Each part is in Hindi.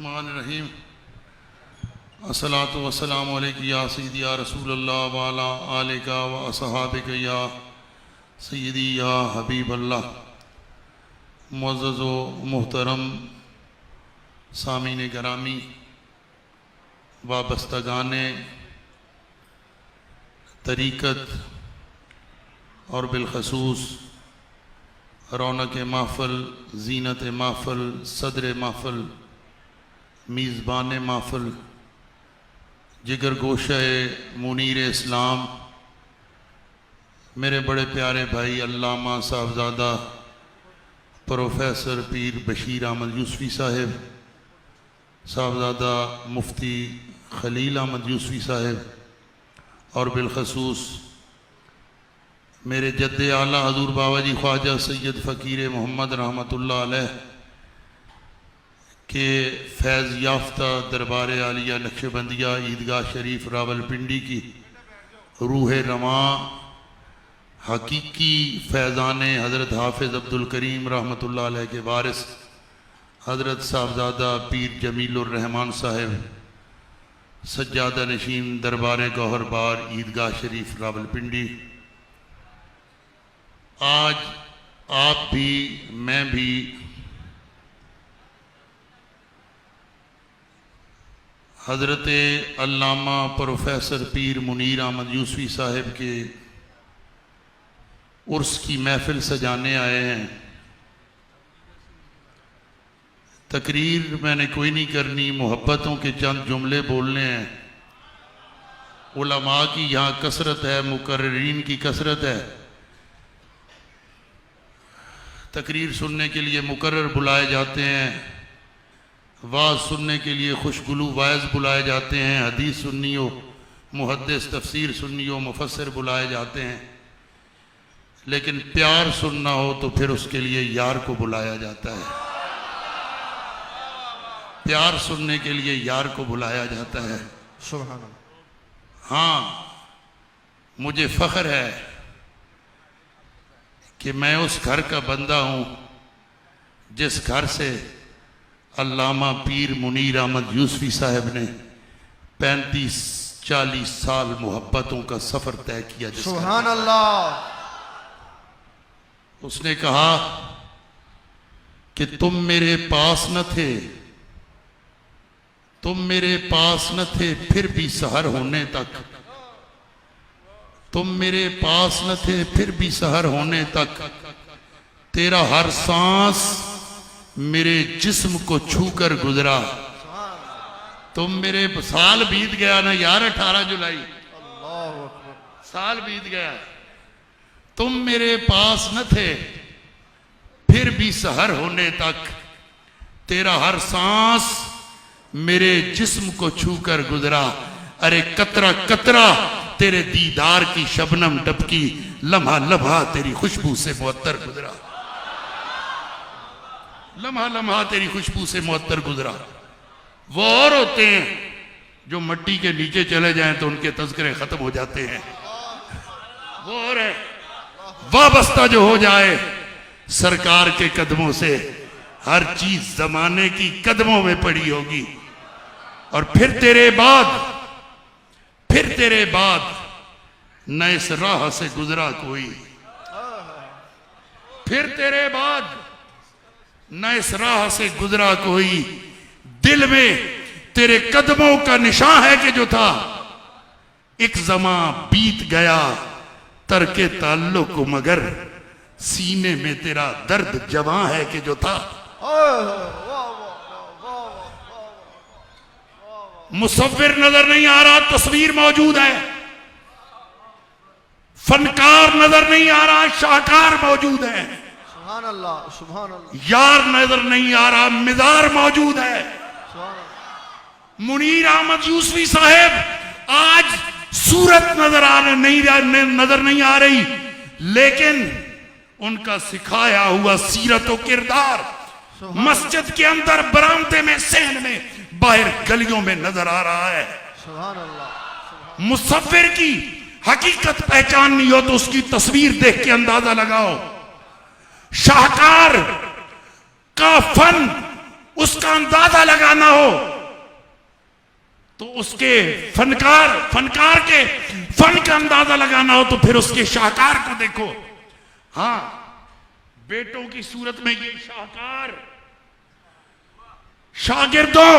बिस्मिल्लाहिर्रहमानिर्रहीम। अस्सलातु वस्सलामु अलैका या सय्यदी या रसूलल्लाह व अला आलिका व असहाबिका या सय्यदी या हबीबल्लाह। मुअज़्ज़ज़ व मुहतरम सामीन गरामी, वाबस्तगान तरीक़त और बिलखसूस रौनक महफ़ल, ज़ीनत महफ़ल, सदर महफ़ल, मीज़बान महफ़ल, जिगर गोशे मुनीर इस्लाम, मेरे बड़े प्यारे भाई अल्लामा साहबज़ादा प्रोफेसर पीर बशीर अहमद यूसुफ़ी साहिब, साहबज़ादा मुफ्ती खलील अहमद यूसुफ़ी साहिब और बिलखसूस मेरे जद्दे आला हजूर बाबा जी ख्वाजा सैयद फ़कीर मोहम्मद रहमतुल्लाह अलैह के फैज़ याफ्ता दरबार आलिया नक्शबंदिया ईदगाह शरीफ रावलपिंडी की रूह रवां हकीकी फैज़ान हज़रत हाफिज़ अब्दुल करीम रहमतुल्लाह अलैह के वारिस हज़रत साहबज़ादा पीर जमीलुर रहमान साहिब सज्जादा नशीन दरबार गौहर बार ईदगाह शरीफ रावलपिंडी। आज आप भी मैं भी हज़रत अल्लामा प्रोफेसर पीर मुनीर अहमद यूसुफ़ी साहिब के उर्स की महफ़िल सजाने आए हैं। तकरीर मैंने कोई नहीं करनी, मोहब्बतों के चंद जुमले बोलने हैं। उलमा की यहाँ कसरत है, मुकर्रिरीन की कसरत है। तकरीर सुनने के लिए मुकर्रर बुलाए जाते हैं, वाज़ सुनने के लिए खुशगुलू वाइज़ बुलाए जाते हैं, हदीस सुन्नी हो, मुहद्दिस तफसीर सुन्नी हो, मुफस्सिर बुलाए जाते हैं। लेकिन प्यार सुनना हो तो फिर उसके लिए यार को बुलाया जाता है। प्यार सुनने के लिए यार को बुलाया जाता है। सुभान अल्लाह। हाँ, मुझे फ़ख्र है कि मैं उस घर का बंदा हूँ जिस घर से अल्लामा पीर मुनीर अहमद यूसुफ़ी साहब ने 35-40 साल मोहब्बतों का सफ़र तय किया। सुभान अल्लाह। उसने कहा कि तुम मेरे पास न थे, तुम मेरे पास न थे फिर भी सहर होने तक, तुम मेरे पास न थे फिर भी सहर होने तक, तेरा हर सांस मेरे जिस्म को छूकर गुजरा। तुम मेरे साल बीत गया ना यार, 18 जुलाई साल बीत गया। तुम मेरे पास न थे फिर भी सहर होने तक, तेरा हर सांस मेरे जिस्म को छूकर गुजरा। अरे कतरा कतरा तेरे दीदार की शबनम टपकी, लम्हा लम्हा तेरी खुशबू से मुअत्तर गुजरा, लम्हा लम्हा तेरी खुशबू से मुअत्तर गुजरा। वो और होते हैं जो मिट्टी के नीचे चले जाएं तो उनके तज़किरे खत्म हो जाते हैं। वो और है वाबस्ता जो हो जाए सरकार के कदमों से, हर चीज जमाने की कदमों में पड़ी होगी। और फिर तेरे बाद न इस राह से गुजरा कोई, फिर तेरे बाद न इस राह से गुजरा कोई, दिल में तेरे कदमों का निशान है कि जो था एक ज़मा बीत गया तरके ताल्लुक मगर, सीने में तेरा दर्द जवां है कि जो था। मुसव्विर नजर नहीं आ रहा, तस्वीर मौजूद है। फनकार नजर नहीं आ रहा, शाहकार मौजूद है। सुभान अल्लाह, सुभान अल्लाह। यार नजर नहीं आ रहा, मिज़ार मौजूद है। मुनीर अहमद यूसुफ़ी साहब आज सूरत नजर नहीं आ रही, लेकिन उनका सिखाया हुआ सीरत व किरदार मस्जिद के अंदर, बरामदे में, सहन में, बाहर गलियों में नजर आ रहा है। सुभान अल्लाह। मुसव्विर की हकीकत पहचाननी हो तो उसकी तस्वीर देख के अंदाजा लगाओ। शाहकार का फन उसका अंदाजा लगाना हो तो उसके फनकार के फन का अंदाजा लगाना हो तो फिर उसके शाहकार को देखो। हाँ, बेटों की सूरत में ये शाहकार, शागिर्दों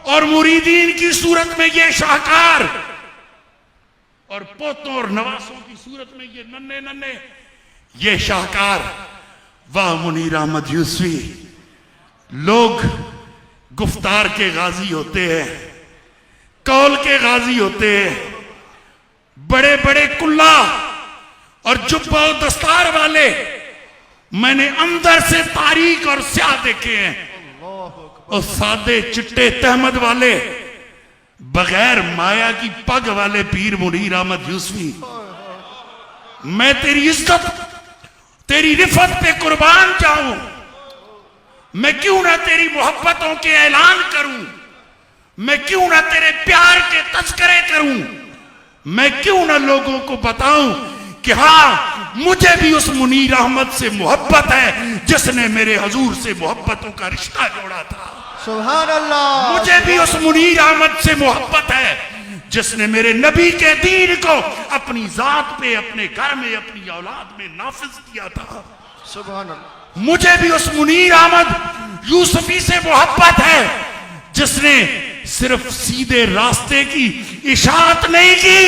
और मुरीदीन की सूरत में ये शाहकार, और पोतों और नवासों की सूरत में ये नन्हे नन्हे ये शाहकार। वाह मुनीर अहमद यूसुफी, लोग गुफ्तार के गाजी होते हैं, कौल के गाजी होते हैं, बड़े बड़े कुल्ला और जुब्बा और दस्तार वाले मैंने अंदर से तारीख और स्याह देखे हैं, और सादे चिट्टे तहमद वाले बगैर माया की पग वाले पीर मुनीर अहमद यूसुफी, मैं तेरी इज्जत तेरी रिफत पे कुर्बान जाऊं, मैं क्यों ना तेरी मोहब्बतों के ऐलान करूं, मैं क्यों ना तेरे प्यार के तज़किरे करूं, मैं क्यों ना लोगों को बताऊं कि हाँ मुझे भी उस मुनीर अहमद से मोहब्बत है जिसने मेरे हजूर से मोहब्बतों का रिश्ता जोड़ा था। सुभान अल्लाह। मुझे भी उस मुनीर अहमद से मोहब्बत है जिसने मेरे नबी के दीन को अपनी जात पे, अपने घर में, अपनी औलाद में नाफिज किया था। सुभान अल्लाह। मुझे भी उस मुनीर अहमद यूसुफी से मोहब्बत है जिसने सिर्फ सीधे रास्ते की इशाअत नहीं की,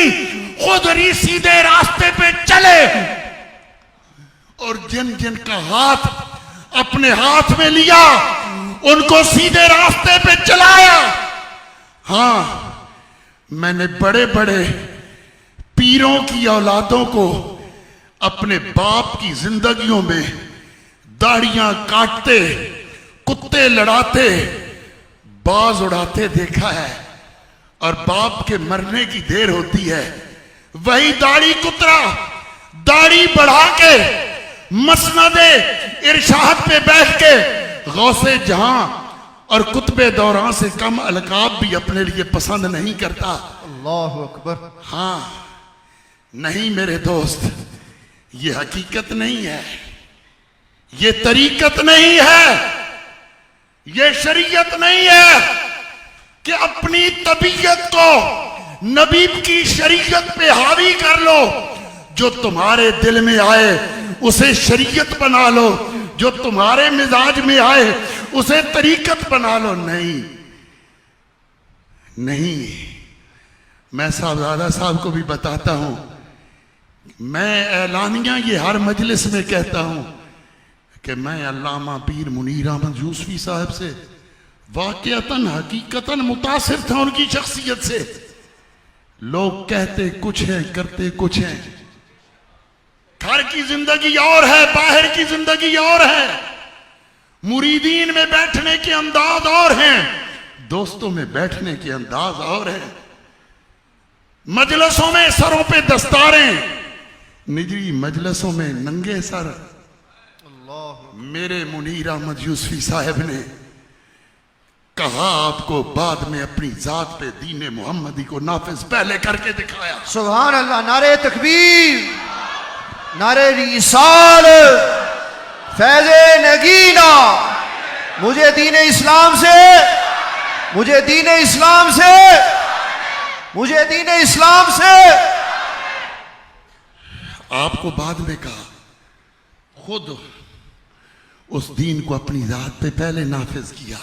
खुद ही सीधे रास्ते पे चले और जिन जिन का हाथ अपने हाथ में लिया उनको सीधे रास्ते पे चलाया। हाँ, मैंने बड़े बड़े पीरों की औलादों को अपने बाप की जिंदगियों में दाढ़ियां काटते, कुत्ते लड़ाते, बाज उड़ाते देखा है, और बाप के मरने की देर होती है, वही दाढ़ी कुतरा दाढ़ी बढ़ा के मसनदे इरशाद पे बैठ के गौसे जहां और कुतबे दौरान से कम अलकाब भी अपने लिए पसंद नहीं करता। अल्लाह अकबर। हाँ, नहीं मेरे दोस्त, ये हकीकत नहीं है, ये तरीकत नहीं है, ये शरीयत नहीं है कि अपनी तबीयत को नबी की शरीयत पे हावी कर लो। जो तुम्हारे दिल में आए उसे शरीयत बना लो, जो तुम्हारे मिजाज में आए उसे तरीकत बना लो। नहीं नहीं, मैं साहबजादा साहब को भी बताता हूं, मैं ऐलानिया ये हर मजलिस में कहता हूं कि मैं अल्लामा पीर मुनीर अहमद यूसुफी साहब से वाकयातन हकीकतन मुतासिर था, उनकी शख्सियत से। लोग कहते कुछ है, करते कुछ है, घर की जिंदगी और है, बाहर की जिंदगी और है, मुरीदीन में बैठने के अंदाज और हैं, दोस्तों में बैठने के अंदाज और हैं, मजलिसों में सरों पे दस्तारें, निजी मजलिसों में नंगे सर। मेरे मुनीर अहमद यूसुफी साहब ने कहा आपको बाद में अपनी जात पे दीन मोहम्मदी को नाफिज पहले करके दिखाया। सुभान अल्लाह। नारे तकबीर, नारे रिसाल, फैज़े नगीना। मुझे दीन इस्लाम से, मुझे दीन इस्लाम से, मुझे दीन इस्लाम से। आपको बाद में कहा, खुद उस दीन को अपनी जात पे पहले नाफिज किया।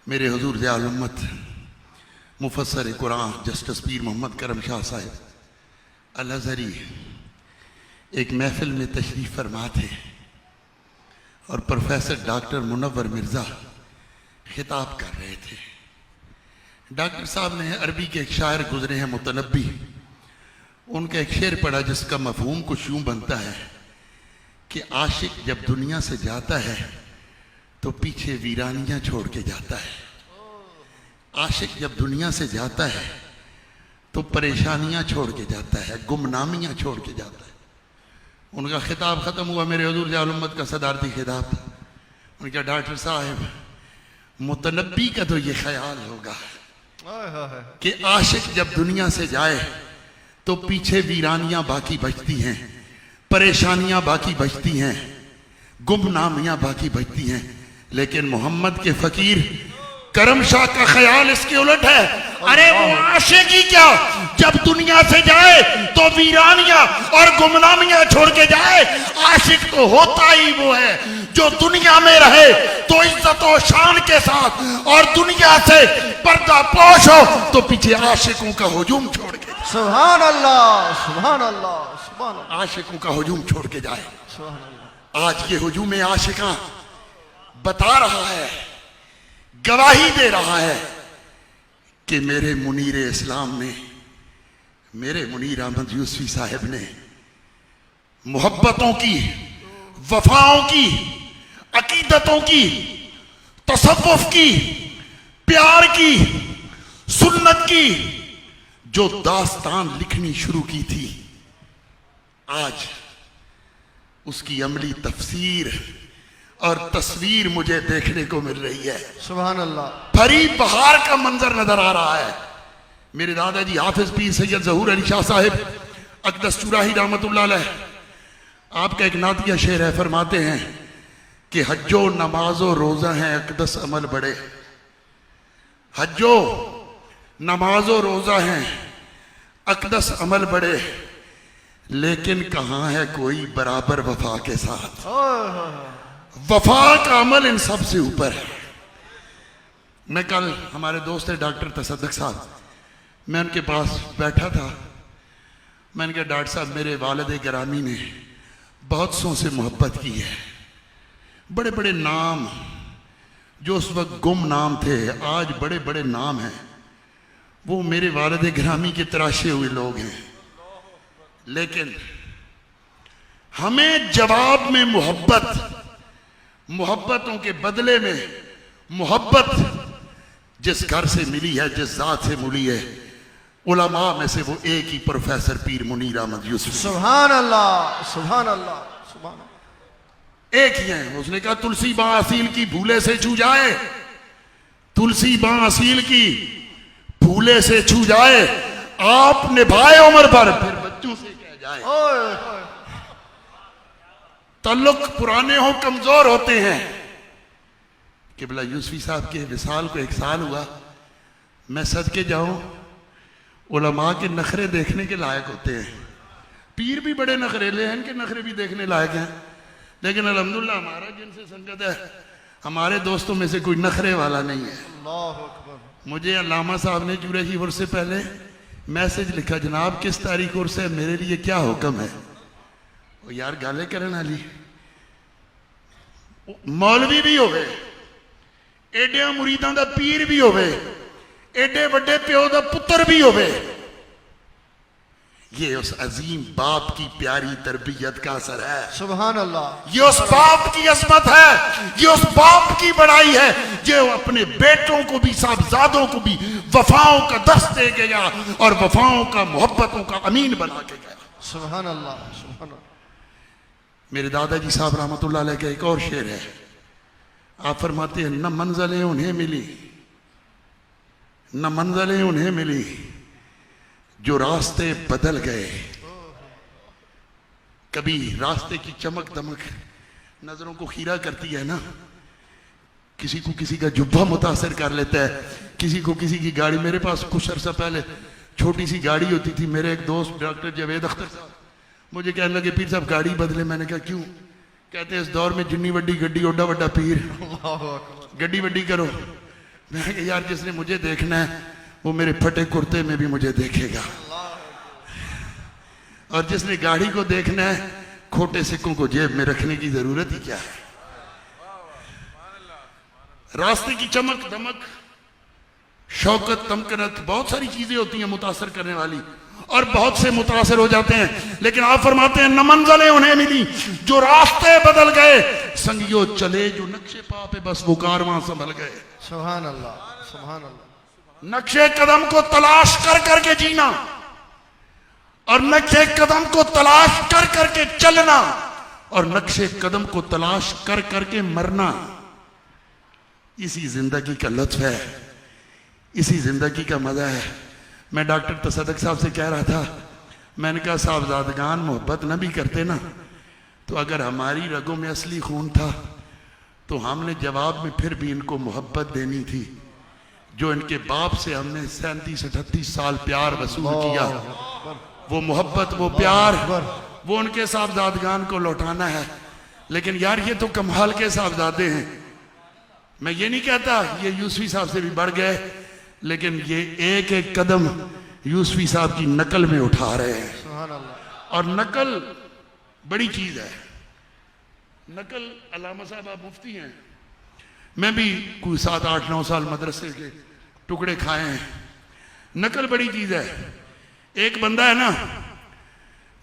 मेरे हुजूर ज़ियाउल उम्मत मुफस्सर कुरान जस्टिस पीर मोहम्मद करम शाह साहब अल-अज़हरी एक महफिल में तशरीफ़ फरमा थे और प्रोफेसर डॉक्टर मुनव्वर मिर्ज़ा खिताब कर रहे थे। डॉक्टर साहब ने अरबी के एक शायर गुजरे हैं मुतनब्बी, उनका एक शेर पढ़ा जिसका मफहूम कुछ यूँ बनता है कि आशिक जब दुनिया से जाता है तो पीछे वीरानियां छोड़ के जाता है। आशिक जब दुनिया से जाता है तो परेशानियां छोड़ के जाता है, गुमनामियां छोड़ के जाता है। उनका खिताब ख़त्म हुआ, मेरे हुजूर ज़ियाउल उम्मत का सदारती खिताब था। उनके कहा, डॉक्टर साहब मुतनब्बी का तो ये ख्याल होगा कि आशिक जब दुनिया से जाए तो पीछे वीरानियां बाकी बचती हैं, परेशानियां बाकी बचती हैं, गुमनामियां बाकी बचती हैं, लेकिन मोहम्मद के फकीर करम शाह का ख्याल इसके उलट है। अरे वो आशिकी क्या, जब दुनिया से जाए तो वीरानियां और गुमनामियां छोड़ के जाए। आशिक तो होता ही वो है जो दुनिया में रहे तो इज्जत और शान के साथ, और दुनिया से पर्दा पोश हो तो पीछे आशिकों का हुजूम छोड़ के, सुभान अल्लाह, सुभान अल्लाह, सुभान अल्लाह, आशिकों का हुजूम छोड़ के जाए। सुभान अल्लाह। आज ये हुजूम आशिका बता रहा है, गवाही दे रहा है कि मेरे मुनीर इस्लाम ने, मेरे मुनीर अहमद यूसुफी साहब ने मोहब्बतों की, वफाओं की, अकीदतों की, तसव्वुफ की, प्यार की, सुन्नत की जो दास्तान लिखनी शुरू की थी, आज उसकी अमली तफसीर और तस्वीर मुझे देखने को मिल रही है। सुभान अल्लाह। फरी बहार का मंजर नजर आ रहा है। मेरे दादाजी हाफिज पीर सैयद ज़हूर अली शाह साहिब अक़दस चुराही रहमतुल्लाह अलैह, आपका एक नातिया शेर है, फरमाते हैं कि हज्जो नमाजो रोजा है अक़दस अमल बड़े, हज्जो नमाजो रोजा है अक़दस अमल बड़े, लेकिन कहाँ है कोई बराबर वफा के साथ। वफा का अमल इन सब से ऊपर है। मैं कल, हमारे दोस्त है डॉक्टर तसद्दुक साहब, मैं उनके पास बैठा था। मैंने कहा डॉक्टर साहब, मेरे वालिद गिरामी ने बहुत सौ से मोहब्बत की है, बड़े बड़े नाम जो उस वक्त गुम नाम थे आज बड़े बड़े नाम हैं, वो मेरे वालिद गिरामी के तराशे हुए लोग हैं, लेकिन हमें जवाब में मोहब्बतों के बदले में मोहब्बत जिस घर से मिली है, जिस जात से मिली है, उलमा में से वो एक ही प्रोफेसर पीर मुनीर अहमद यूसुफ। सुभान अल्लाह, सुभान अल्लाह, सुभान अल्लाह। एक ही है। उसने कहा तुलसी बां असील की भूले से छू जाए, तुलसी बां असील की भूले से छू जाए, आप निभाए उम्र भर फिर बच्चों से कह जाए। ओए ओए। तल्लुक पुराने हो कमजोर होते हैं। किबला यूसुफी साहब के विसाल को 1 साल हुआ। मैं सदके जाऊं, उलमा के नखरे देखने के लायक होते हैं। पीर भी बड़े नखरेले हैं, इनके नखरे भी देखने लायक हैं, लेकिन अल्हम्दुलिल्लाह हमारा जिनसे संगत है, हमारे दोस्तों में से कोई नखरे वाला नहीं है। अल्लाहु अकबर। मुझे अल्लामा साहब ने चुराही उर्स से पहले मैसेज लिखा, जनाब किस तारीख उर्स है, मेरे लिए क्या हुक्म है। ओ यार गाले करन वाली, मौलवी भी होवे, एडे मुरीदां दा पीर भी होवे, एडे बड़े प्यो दा पुत्र भी होवे, ये उस अजीम बाप की प्यारी तरबियत का असर है। सुभान अल्लाह। ये उस बाप की अजमत है, ये उस बाप की बड़ाई है जो अपने बेटों को भी, साहबजादों को भी वफाओं का दर्स दे गया और वफाओं का, मोहब्बतों का अमीन बना के गया। सुभान अल्लाह, सुभान अल्लाह। मेरे दादाजी साहब रहमतुल्लाह अलैह का एक और शेर है। आप फरमाते हैं, न मंजिलें उन्हें मिली, न मंजिलें उन्हें मिली जो रास्ते बदल गए। कभी रास्ते की चमक दमक नजरों को खीरा करती है ना, किसी को किसी का जुब्बा मुतासर कर लेता है, किसी को किसी की गाड़ी। मेरे पास कुछ अर्सा पहले छोटी सी गाड़ी होती थी। मेरे एक दोस्त डॉक्टर जावेद अख्तर साहब मुझे कहने लगे, पीर साहब गाड़ी बदले। मैंने कहा क्यों? कहते हैं इस दौर में जिन्नी वड्डी गड्डी ओडा वड्डा पीर, गड्डी वड्डी करो। मैं कहा यार जिसने मुझे देखना है वो मेरे फटे कुर्ते में भी मुझे देखेगा, और जिसने गाड़ी को देखना है खोटे सिक्कों को जेब में रखने की जरूरत ही क्या है। रास्ते की चमक दमक, शौकत, तमकनत, बहुत सारी चीजें होती हैं मुतासर करने वाली, और बहुत से मुतासर हो जाते हैं। लेकिन आप फरमाते हैं, न मंजिलें उन्हें मिली जो रास्ते बदल गए, संगियो चले जो नक्शे पा पे बस वो कारवां संभल गए। सुभान अल्लाह, सुभान अल्लाह। नक्शे कदम को तलाश कर करके जीना और नक्शे कदम को तलाश कर करके चलना और नक्शे कदम को तलाश कर करके मरना, इसी जिंदगी का लुत्फ है, इसी जिंदगी का मजा है। मैं डॉक्टर तसद्दुक साहब से कह रहा था, मैंने कहा साहबजादगान मोहब्बत न भी करते ना तो अगर हमारी रगों में असली खून था तो हमने जवाब में फिर भी इनको मोहब्बत देनी थी। जो इनके बाप से हमने 37-38 साल प्यार वसूल किया, वो मोहब्बत, वो प्यार, वो उनके साहबजादगान को लौटाना है। लेकिन यार ये तो कमाल के साहबजादे हैं। मैं ये नहीं कहता ये यूसुफी साहब से भी बढ़ गए, लेकिन ये एक एक कदम यूसुफी साहब की नकल में उठा रहे हैं। सुभान अल्लाह। और नकल बड़ी चीज है। नकल, अल्लामा साहब आप मुफ्ती हैं, मैं भी कोई 7-8-9 साल मदरसे के टुकड़े खाए हैं। नकल बड़ी चीज है। एक बंदा है ना,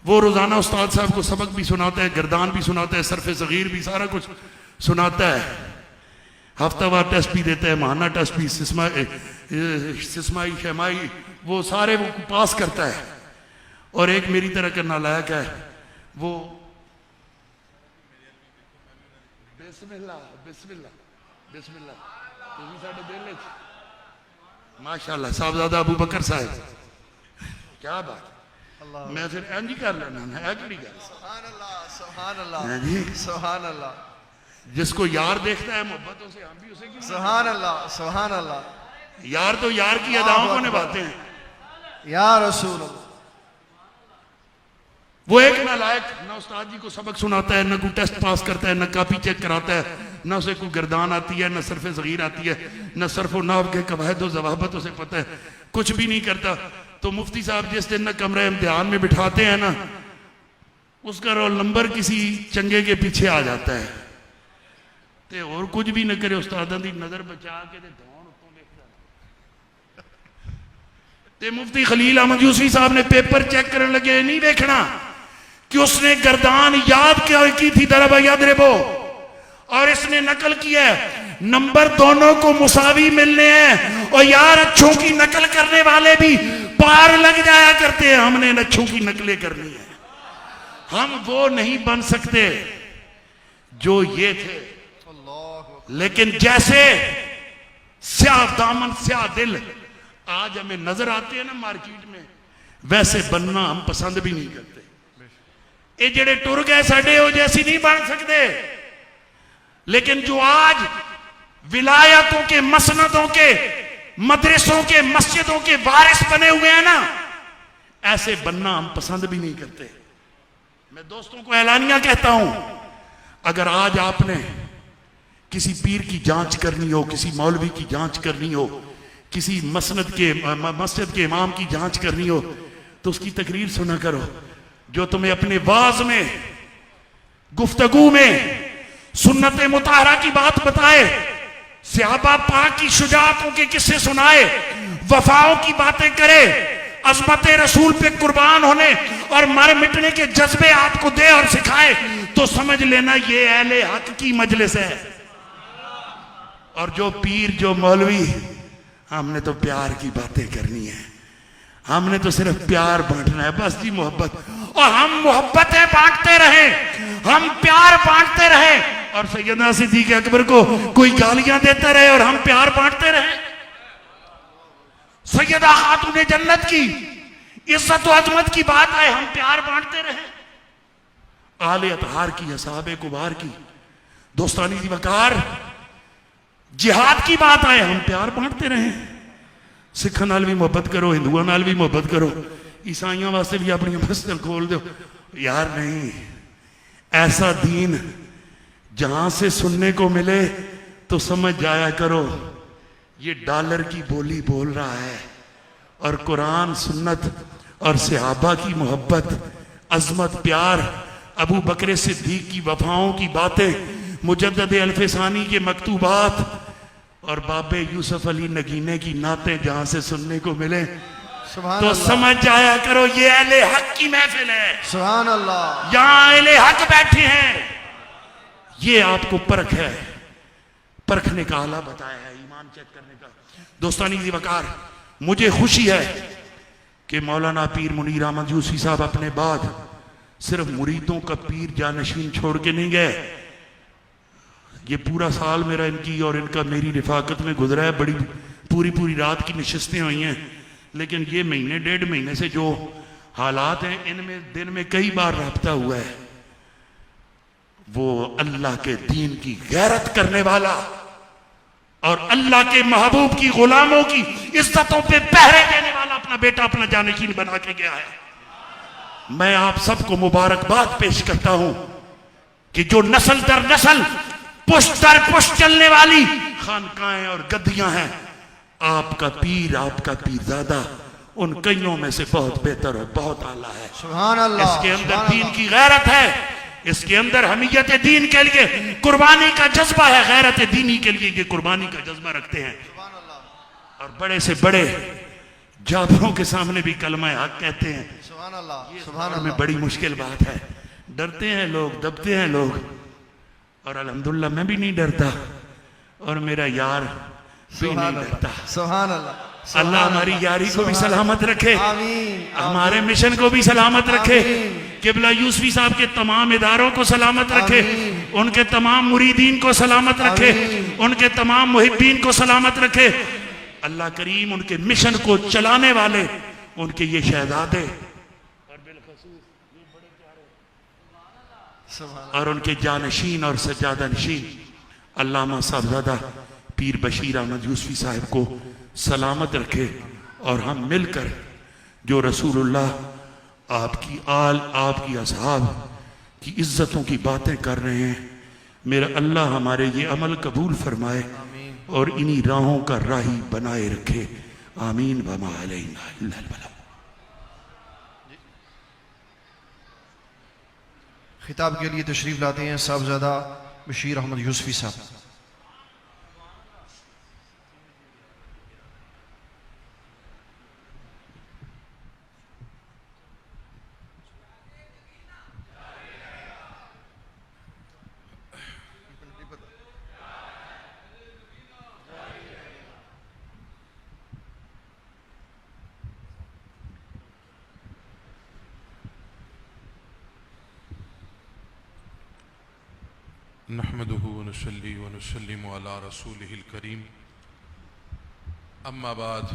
वो रोजाना उस्ताद साहब को सबक भी सुनाता है, गर्दान भी सुनाता है, सरफे सगीर भी, सारा कुछ सुनाता है, हफ्तावार टेस्ट भी देता है, महाना टेस्ट भी, सिस्माई शमाई, वो सारे वो पास करता है। और एक मेरी तरह का नालायक है, वो बिस्मिल्लाह बिस्मिल्लाह बिस्मिल्लाह साढ़े दिल माशाल्लाह साहबजादा अबू बकर साहब, क्या बात। मैं फिर एंज कर लेना है, अगली गल। सुभान अल्लाह, सुभान अल्लाह, जी। सुभान अल्लाह। जिसको यार देखता है मोहब्बतों से, हम भी उसे क्यों। सुभान अल्लाह, सुभान अल्लाह। यार तो यार की अदाओं को निभाते हैं। या रसूल अल्लाह। वो एक नालायक ना उस्ताद जी को सबक सुनाता है, ना कोई टेस्ट पास करता है, ना कॉपी चेक कराता है, ना उसे कोई गर्दान आती है, ना सरफे सगीर आती है, ना सरफ व नाव के कवायद व ज़वाबित उसे पता है, कुछ भी नहीं करता। तो मुफ्ती साहब जिस दिन ना कमरे इम्तिहान में बिठाते हैं ना, उसका रोल नंबर किसी चंगे के पीछे आ जाता है। ते और कुछ भी न करे, उस्तादां दी नजर बचा के ते धौन उत्तों देखदा। ते मुफ्ती खलील अहमद यूसुफी साहब ने पेपर चेक करने लगे, नहीं देखना कि उसने गर्दान याद क्या की थी, दरबा याद रेबो, और इसने नकल किया है। नंबर दोनों को मुसावी मिलने हैं। और यार अच्छों की नकल करने वाले भी पार लग जाया करते हैं। हमने अच्छों की नकलें करनी है। हम वो नहीं बन सकते जो ये थे, लेकिन जैसे स्याह दामन स्याह दिल आज हमें नजर आते हैं ना मार्केट में, वैसे बनना हम पसंद भी नहीं करते। ये जेड़े टुर गए साडे वो जैसी नहीं बन सकते। लेकिन जो आज विलायतों के, मसनदों के, मदरसों के, मस्जिदों के वारिस बने हुए हैं ना, ऐसे बनना हम पसंद भी नहीं करते। मैं दोस्तों को ऐलानिया कहता हूं, अगर आज आपने किसी पीर की जांच करनी हो, किसी मौलवी की जांच करनी हो, किसी मसनद के मस्जिद के इमाम की जांच करनी हो, तो उसकी तकरीर सुना करो जो तुम्हें अपने वाज में, गुफ्तगू में सुन्नत मुताहरा की बात बताए, सहाबा पाक की शुजाअतों के किस्से सुनाए, वफाओं की बातें करे, अज़मत रसूल पे कुर्बान होने और मर मिटने के जज्बे आपको दे और सिखाए, तो समझ लेना ये अहले हक की मजलिस है। और जो पीर, जो मौलवी, हमने तो प्यार की बातें करनी है, हमने तो सिर्फ प्यार बांटना है, बस जी मोहब्बत। और हम मोहब्बतें बांटते रहे, हम प्यार बांटते रहे, और सैयदना सिद्दीक़ अकबर को कोई गालियां देता रहे और हम प्यार बांटते रहे। सैयदा खातून जन्नत की इज्जत और अजमत की बात आए, हम प्यार बांटते रहे। आले अतहार की, असहाबे कुबार की दोस्तानी वकार, जिहाद की बात आए, हम प्यार बांटते रहे। सिखा नाल भी मोहब्बत करो, हिंदुओं नाल भी मोहब्बत करो, ईसाइयों वास्ते भी अपनी मस्जिद खोल दो। यार नहीं, ऐसा दीन जहां से सुनने को मिले तो समझ जाया करो ये डॉलर की बोली बोल रहा है। और कुरान, सुन्नत और सहाबा की मोहब्बत, अजमत, प्यार, अबू बकर सिद्दीक की वफाओं की बातें, मुजद्दद अल्फसानी के मकतूबात और बाबे यूसुफ अली नगीने की नातें जहां से सुनने को मिले तो समझ जाया करो ये अहले हक की महफिल है। सुभान अल्लाह। यहां अहले हक बैठे हैं। ये आपको परख है, परखने का आला बताया है, ईमान चेक करने का। दोस्तानी की वकार, मुझे खुशी है कि मौलाना पीर मुनीर अहमद यूसुफी साहब अपने बाद सिर्फ मुरीदों का पीर जानशीन छोड़ के नहीं गए। ये पूरा साल मेरा इनकी और इनका मेरी रिफाकत में गुजरा है, बड़ी पूरी रात की नशिस्तें हुई हैं, लेकिन ये महीने 1.5 महीने से जो हालात हैं, इनमें दिन में कई बार राब्ता हुआ है। वो अल्लाह के दीन की गैरत करने वाला और अल्लाह के महबूब की गुलामों की इज्जतों पे पहरे देने वाला अपना बेटा अपना जानशीन बना के गया है। मैं आप सबको मुबारकबाद पेश करता हूं कि जो नस्ल दर नस्ल पुश्त दर पुश्त चलने वाली खानकाएं और गद्दियां हैं, आपका पीरजादा उन कईयों में से बहुत बेहतर और बहुत आला है। सुभान अल्लाह। इसके अंदर दीन की गैरत है, इसके अंदर हमीयत दीन के लिए कुर्बानी का जज्बा है, गैरत दीनी के लिए ये कुर्बानी का जज्बा रखते हैं और बड़े से बड़े जाफरों के सामने भी कलमा हक कहते हैं। सुभान अल्लाह। ये सुभान दौर में अल्लाह। बड़ी मुश्किल बात है। डरते हैं लोग, दबते हैं लोग, और अल्हम्दुलिल्लाह मैं भी नहीं डरता और मेरा यार भी नहीं डरता। सुभान अल्लाह। अल्लाह हमारी यारी को भी सलामत रखे, आमीन। हमारे मिशन को भी सलामत रखे, किबला यूसुफी साहब के तमाम इदारों को सलामत रखे, उनके तमाम मुरीदीन को सलामत रखे, उनके तमाम मुहिब्बीन को सलामत रखे। अल्लाह करीम उनके मिशन को चलाने वाले उनके ये शहजादे और उनके जानशीन और सज्जादा नशीन अल्लामा साहबजादा पीर बशीर अहमद यूसुफी साहब को सलामत रखे और हम मिलकर जो रसूलुल्लाह आपकी आल आपकी असहाब की इज्जतों की बातें कर रहे हैं, मेरा अल्लाह हमारे ये अमल कबूल फरमाए और इन्हीं राहों का राही बनाए रखे। आमीन वमा अलैना इल्लल बलाग। खिताब के लिए तशरीफ लाते हैं साहबजादा बशीर अहमद यूसुफी साहब। नहमदुहु व नुसल्ली व नुसल्लिमु अला रसूलिहिल करीम, अम्मा बाद,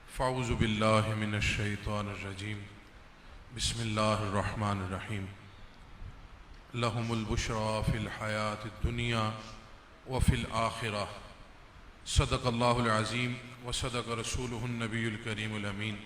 फ़अऊज़ु बिल्लाहि मिनश शैतानिर रजीम, बिस्मिल्लाहिर रहमानिर रहीम। लहुमुल बुश्रा फ़िल हयातिद दुनिया व फ़िल आखिरह। सदक़ल्लाहुल अज़ीम व सदक़ रसूलुहुन नबियुल करीमुल अमीन।